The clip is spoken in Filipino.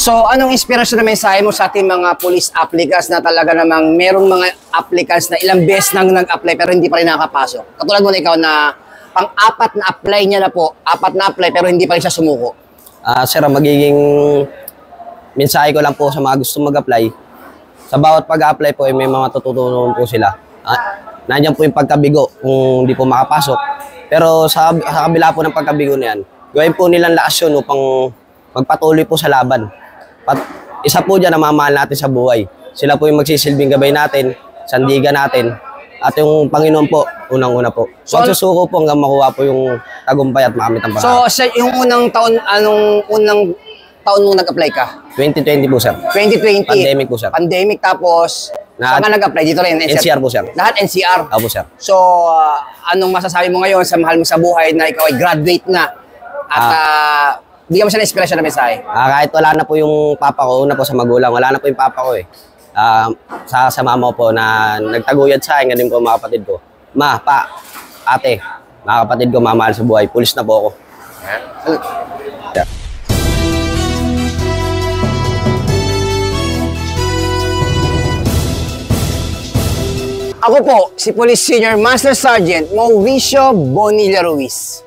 So, anong inspirasyon na mensahe mo sa ating mga police applicants na talaga namang merong mga applicants na ilang beses nang nag-apply pero hindi pa rin nakapasok? Katulad mo na ikaw na pang-apat na apply niya na po, apat na apply pero hindi pa rin siya sumuko. Sir, magiging mensahe ko lang po sa mga gusto mag-apply. Sa bawat pag-apply po, may mga tututunan po sila. Nandiyan po yung pagkabigo kung hindi po makapasok. Pero sa kabila po ng pagkabigo na yan, gawin po nilang laasyon upang magpatuloy po sa laban. Isa po dyan na mamahal natin sa buhay. Sila po yung magsisilbing gabay natin, sandigan natin. At yung Panginoon po, unang-una po. So, susuko po hanggang makuha po yung tagumpay at makamit ang pangarap. So, yung unang taon, anong unang taon mong nag-apply ka? 2020 po, sir. 2020? Pandemic po, sir. Pandemic, tapos saan ka nag-apply? Dito rin? NCR po, sir. Lahat NCR? Opo, sir. So, anong masasabi mo ngayon sa mahal mo sa buhay na ikaw ay graduate na? At bigyan mo siya ng inspirasyon na mensahe. Kahit wala na po yung papa ko, una po sa magulang, wala na po yung papa ko eh. Sa mama ko po na nagtaguyod sa akin, ganun po mga kapatid ko. Ma, pa, ate, mga kapatid ko, mamahal sa buhay. Pulis na po ako. Yeah. Ako po, si Police Senior Master Sergeant Mauricio Bonilla Ruiz.